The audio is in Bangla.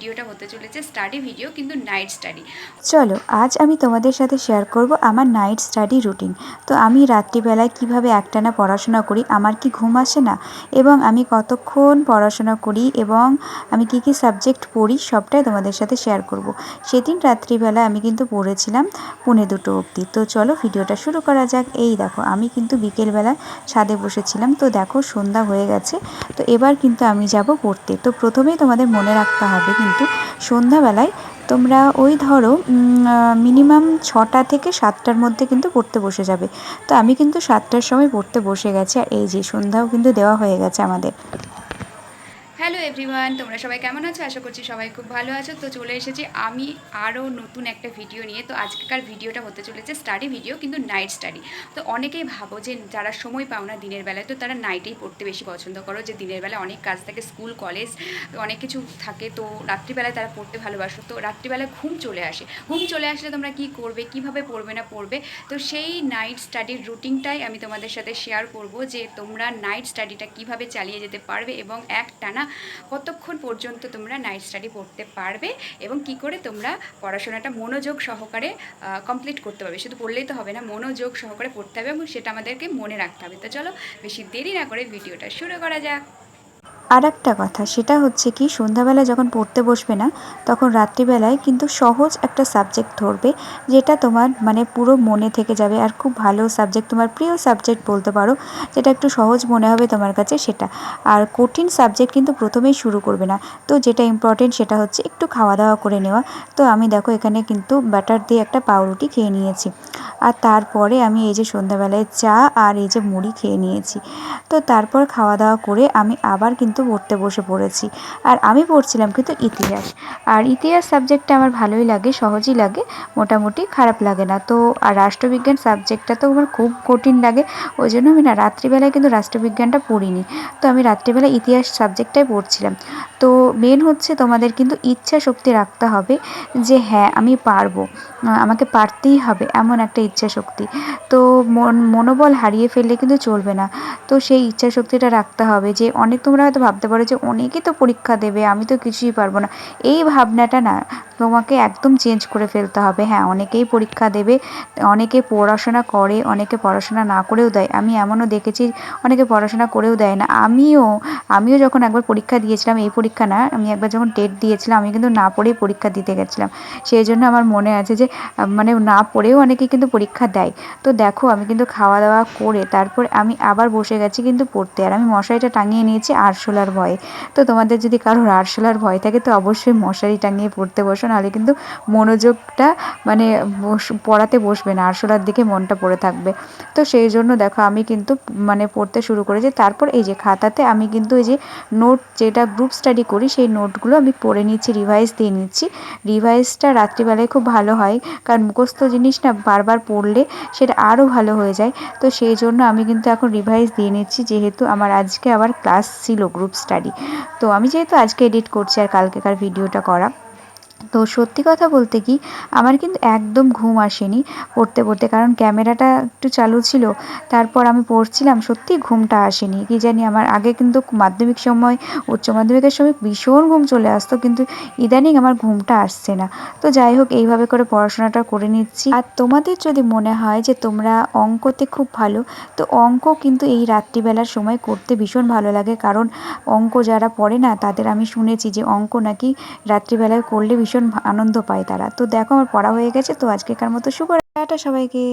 ভিডিওটা হতে চলেছে স্টাডি ভিডিও, কিন্তু নাইট স্টাডি। চলো আজ আমি তোমাদের সাথে শেয়ার করব আমার নাইট স্টাডি রুটিন। তো আমি রাত্রিবেলায় কিভাবে একটানা পড়াশোনা করি, আমার কি ঘুম আসে না, এবং আমি কতক্ষণ পড়াশোনা করি এবং আমি কি কি সাবজেক্ট পড়ি সবটাই তোমাদের সাথে শেয়ার করব। সেদিন রাত্রিবেলা আমি কিন্তু পড়েছিলাম 1:30 অবধি। তো চলো ভিডিওটা শুরু করা যাক। এই দেখো আমি কিন্তু বিকেলবেলা ছাদে বসেছিলাম, তো দেখো সন্ধ্যা হয়ে গেছে। তো এবার কিন্তু আমি যাব পড়তে। তো প্রথমেই তোমাদের মনে রাখতে হবে কিন্তু সন্ধ্যাবেলায় তোমরা ওই ধরো মিনিমাম 6টা থেকে 7টার মধ্যে কিন্তু পড়তে বসে যাবে। তো আমি কিন্তু 7টার সময় পড়তে বসে গেছি, আর এই যে সন্ধ্যাও কিন্তু দেওয়া হয়ে গেছে আমাদের। হ্যালো এভরিওয়ান, তোমরা সবাই কেমন আছো? আশা করছি সবাই খুব ভালো আছো। তো চলে এসেছি আমি আরও নতুন একটা ভিডিও নিয়ে। তো আজকের ভিডিওটা হতে চলেছে স্টাডি ভিডিও, কিন্তু নাইট স্টাডি। তো অনেকেই ভাবো যে যারা সময় পাও না দিনের বেলায়, তো তারা নাইটেই পড়তে বেশি পছন্দ করো, যে দিনের বেলায় অনেক কাজ থাকে, স্কুল কলেজ অনেক কিছু থাকে, তো রাত্রিবেলায় তারা পড়তে ভালোবাসো। তো রাত্রিবেলায় ঘুম চলে আসে, ঘুম চলে আসলে তোমরা কি করবে, কিভাবে পড়বে না পড়বে, তো সেই নাইট স্টাডির রুটিনটাই আমি তোমাদের সাথে শেয়ার করব, যে তোমরা নাইট স্টাডিটা কিভাবে চালিয়ে যেতে পারবে এবং একটানা কতক্ষণ পর্যন্ত তোমরা নাইট স্টাডি পড়তে পারবে, এবং কি করে তোমরা পড়াশোনাটা মনোযোগ সহকারে কমপ্লিট করতে পারবে। শুধু পড়লেই তো হবে না, মনোযোগ সহকারে পড়তে হবে এবং সেটা আমাদেরকে মনে রাখতে হবে। তো চলো বেশি দেরি না করে ভিডিওটা শুরু করা যাক। আর একটা কথা, সেটা হচ্ছে কি, সন্ধ্যাবেলায় যখন পড়তে বসবে না, তখন রাত্রিবেলায় কিন্তু সহজ একটা সাবজেক্ট ধরবে, যেটা তোমার মানে পুরো মনে থেকে যাবে, আর খুব ভালো সাবজেক্ট, তোমার প্রিয় সাবজেক্ট বলতে পারো, যেটা একটু সহজ মনে হবে তোমার কাছে সেটা। আর কঠিন সাবজেক্ট কিন্তু প্রথমেই শুরু করবে না। তো যেটা ইম্পর্টেন্ট সেটা হচ্ছে একটু খাওয়া দাওয়া করে নেওয়া। তো আমি দেখো এখানে কিন্তু বাটার দিয়ে একটা পাউরুটি খেয়ে নিয়েছি, আর তারপরে আমি এই যে সন্ধ্যাবেলায় চা আর এই যে মুড়ি খেয়ে নিয়েছি। তো তারপর খাওয়া দাওয়া করে আমি আবার কিন্তু পড়তে বসে পড়েছি। আর আমি পড়ছিলাম কিন্তু ইতিহাস। আর ইতিহাস সাবজেক্টটা আমার ভালোই লাগে, সহজই লাগে, মোটামুটি খারাপ লাগে না। তো আর রাষ্ট্রবিজ্ঞান সাবজেক্টটা তো আমার খুব কঠিন লাগে, ওই জন্য আমি না রাত্রিবেলায় কিন্তু রাষ্ট্রবিজ্ঞানটা পড়িনি। তো আমি রাত্রিবেলায় ইতিহাস সাবজেক্টটাই পড়ছিলাম। তো মেন হচ্ছে তোমাদের কিন্তু ইচ্ছা শক্তি রাখতে হবে, যে হ্যাঁ আমি পারবো, আমাকে পারতেই হবে, এমন একটা ইচ্ছা শক্তি। তো মনোবল হারিয়ে ফেললে কিন্তু চলবে না। তো সেই ইচ্ছা শক্তিটা রাখতে হবে, যে অনেক তোমরা হয়তো ভাবতে পারো যে অনেকেই তো পরীক্ষা দেবে, আমি তো কিছুই পারবো না। এই ভাবনাটা না তোমাকে একদম চেঞ্জ করে ফেলতে হবে। হ্যাঁ অনেকেই পরীক্ষা দেবে, অনেকে পড়াশোনা করে, অনেকে পড়াশোনা না করেও দেয়। আমি এমনও দেখেছি অনেকে পড়াশোনা করেও দেয় না। আমিও যখন একবার পরীক্ষা দিয়েছিলাম, এই পরীক্ষা না, আমি একবার যখন টেট দিয়েছিলাম, আমি কিন্তু না পড়েই পরীক্ষা দিতে গেছিলাম। সেই জন্য আমার মনে আছে যে মানে না পড়েও অনেকে কিন্তু পরীক্ষা দেয়। তো দেখো আমি কিন্তু খাওয়া দাওয়া করে তারপর আমি আবার বসে গেছি কিন্তু পড়তে। আর আমি মশারিটা টাঙিয়ে নিয়েছি আরশোলার ভয়ে। তো তোমাদের যদি কারোর আরশোলার ভয় থাকে তো অবশ্যই মশারি টাঙিয়ে পড়তে বসো, নাহলে কিন্তু মনোযোগটা মানে পড়াতে বসবে না, আরশোলার দিকে মনটা পড়ে থাকবে। তো সেই জন্য দেখো আমি কিন্তু মানে পড়তে শুরু করেছি। তারপর এই যে খাতাতে আমি কিন্তু এই যে নোট, যেটা গ্রুপ স্টাডি করি, সেই নোটগুলো আমি পড়ে নিচ্ছি, রিভাইজ দিয়ে নিচ্ছি। রিভাইজটা রাত্রিবেলায় খুব ভালো হয়, কারণ মুখস্থ জিনিস না বারবার পড়লে সেটা আরও ভালো হয়ে যায়। তো সেই জন্য আমি কিন্তু এখন রিভাইজ দিয়ে নিচ্ছি, যেহেতু আমার আজকে আবার ক্লাস ছিল গ্রুপ স্টাডি। তো আমি যেহেতু আজকে এডিট করছি আর কালকেকার ভিডিওটা করা, তো সত্যি কথা বলতে কি, আমার কিন্তু একদম ঘুম আসেনি পড়তে পড়তে, কারণ ক্যামেরাটা একটু চালু ছিল। তারপর আমি পড়ছিলাম, সত্যিই ঘুমটা আসেনি। কি জানি, আমার আগে কিন্তু মাধ্যমিক সময়, উচ্চ মাধ্যমিকের সময় ভীষণ ঘুম চলে আসতো, কিন্তু ইদানিং আমার ঘুমটা আসছে না। তো যাই হোক, এইভাবে করে পড়াশোনাটা করে নিচ্ছি। আর তোমাদের যদি মনে হয় যে তোমরা অঙ্কতে খুব ভালো, তো অঙ্ক কিন্তু এই রাত্রিবেলার সময় করতে ভীষণ ভালো লাগে, কারণ অঙ্ক যারা পড়ে না তাদের আমি শুনেছি যে অঙ্ক নাকি রাত্রিবেলায় করলে ভীষণ আনন্দ পায় তারা। তো দেখো আমার পড়া হয়ে গেছে। তো আজকেকার মতো শুভ টাটা সবাইকে।